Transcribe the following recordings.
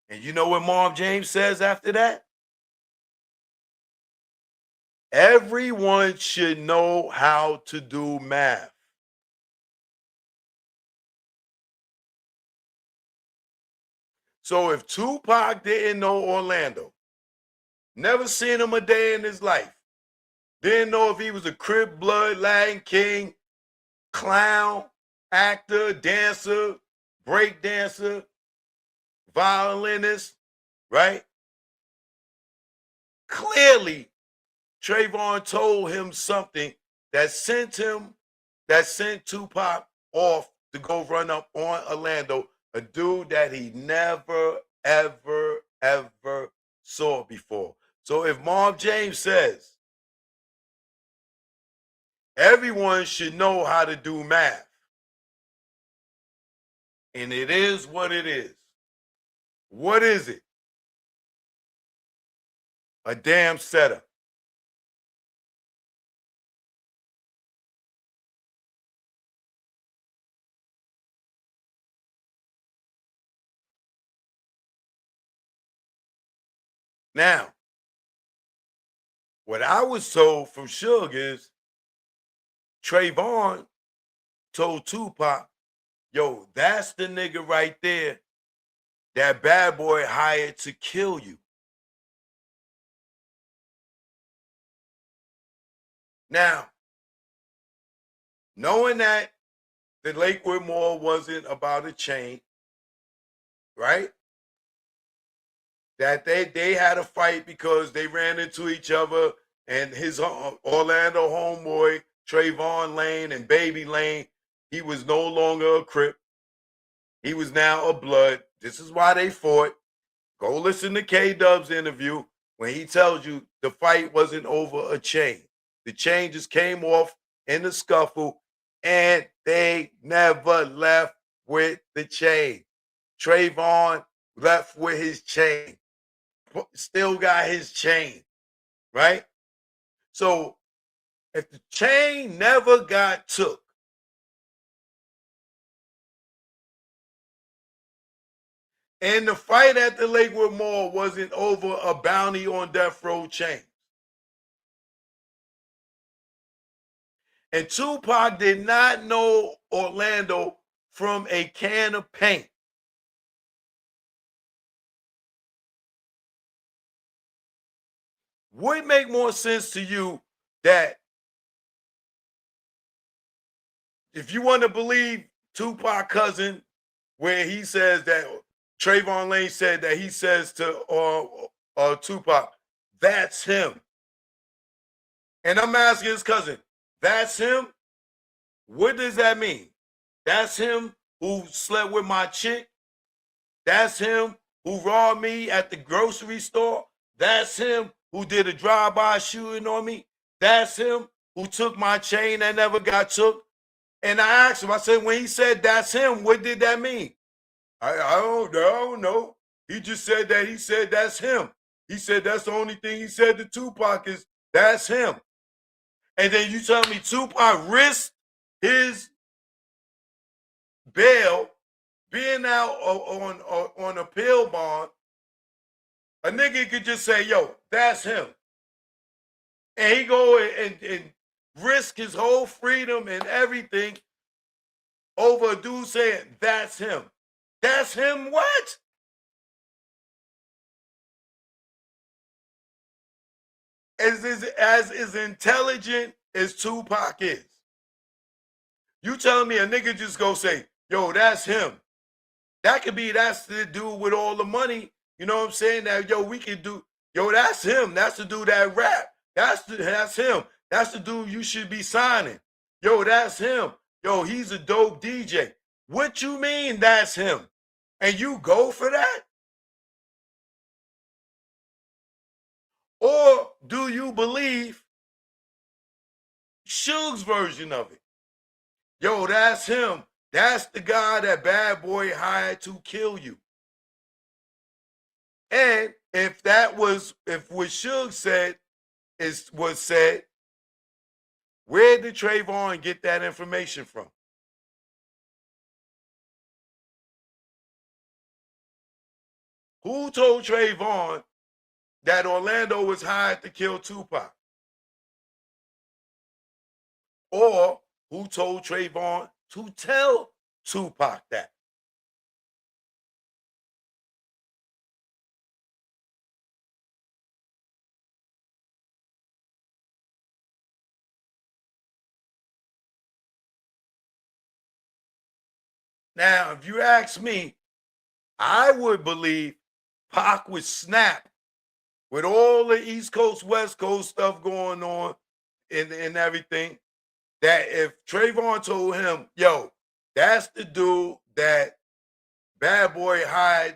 And you know what Marv James says after that? Everyone should know how to do math. So if Tupac didn't know Orlando, never seen him a day in his life, didn't know if he was a Crip Blood, Latin King, clown, actor, dancer, break dancer, violinist, right? Clearly, Trayvon told him something that sent Tupac off to go run up on Orlando, a dude that he never, ever, ever saw before. So if Marv James says everyone should know how to do math, and it is what it is, what is it? A damn setup. Now, what I was told from Suge is Trayvon told Tupac, yo, that's the nigga right there that bad boy hired to kill you. Now, knowing that the Lakewood Mall wasn't about a chain, right? That they had a fight because they ran into each other and his Orlando homeboy, Trayvon Lane and Baby Lane, he was no longer a Crip. He was now a Blood. This is why they fought. Go listen to K-Dub's interview when he tells you the fight wasn't over a chain. The chain just came off in the scuffle and they never left with the chain. Trayvon left with his chain. Still got his chain, right? So if the chain never got took, and the fight at the Lakewood Mall wasn't over a bounty on death row chain, and Tupac did not know Orlando from a can of paint, would it make more sense to you that if you want to believe Tupac cousin, where he says that Trayvon Lane said that he says to Tupac, that's him. And I'm asking his cousin, that's him? What does that mean? That's him who slept with my chick? That's him who robbed me at the grocery store? That's him who did a drive-by shooting on me? That's him who took my chain that never got took? And I asked him, I said, when he said that's him, what did that mean? I don't know. He just said that he said that's him. He said that's the only thing he said to Tupac is that's him. And then you tell me Tupac risked his bail being out on a pill bond. A nigga could just say, yo, that's him. And he go and risk his whole freedom and everything over a dude saying, that's him. That's him what? As intelligent as Tupac is. You telling me a nigga just go say, yo, that's him. That could be that's the dude with all the money. You know what I'm saying? That yo, we can do, yo, that's him. That's the dude that rap. That's him. That's the dude you should be signing. Yo, that's him. Yo, he's a dope DJ. What you mean that's him? And you go for that? Or do you believe Suge's version of it? Yo, that's him. That's the guy that bad boy hired to kill you. And if what Suge said was said, where did Trayvon get that information from? Who told Trayvon that Orlando was hired to kill Tupac? Or who told Trayvon to tell Tupac that? Now, if you ask me, I would believe Pac would snap with all the East Coast, West Coast stuff going on and everything. That if Trayvon told him, yo, that's the dude that Bad Boy hired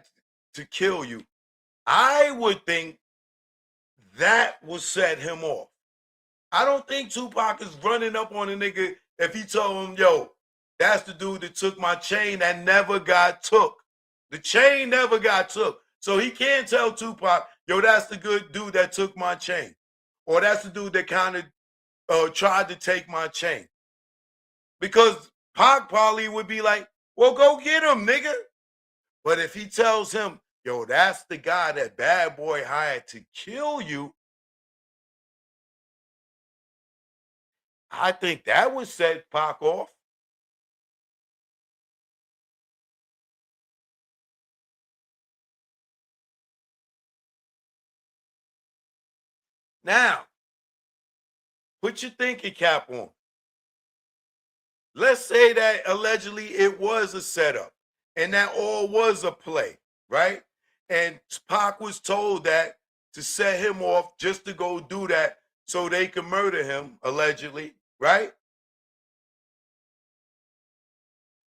to kill you, I would think that would set him off. I don't think Tupac is running up on a nigga if he told him, yo, that's the dude that took my chain that never got took. The chain never got took. So he can't tell Tupac, yo, that's the good dude that took my chain. Or that's the dude that kind of tried to take my chain. Because Pac probably would be like, well, go get him, nigga. But if he tells him, yo, that's the guy that Bad Boy hired to kill you, I think that would set Pac off. Now, put your thinking cap on. Let's say that allegedly it was a setup and that all was a play, right? And Pac was told that to set him off just to go do that so they could murder him, allegedly, right?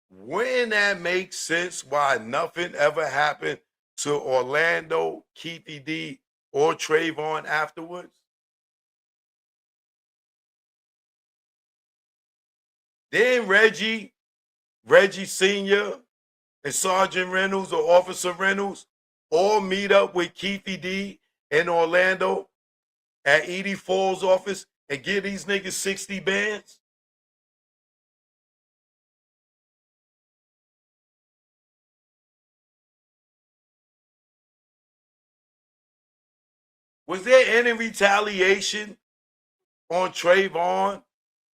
Wouldn't that make sense why nothing ever happened to Orlando, Keefy D, or Trayvon afterwards? Then Reggie Sr., and Sergeant Reynolds or Officer Reynolds all meet up with Keefy D in Orlando at Edie Fall's office and give these niggas 60 bands? Was there any retaliation on Trayvon,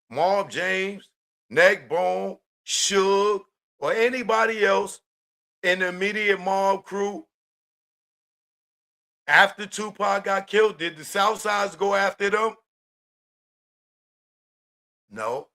Mob James, Neckbone, Suge, or anybody else in the immediate mob crew after Tupac got killed? Did the Southsides go after them? No.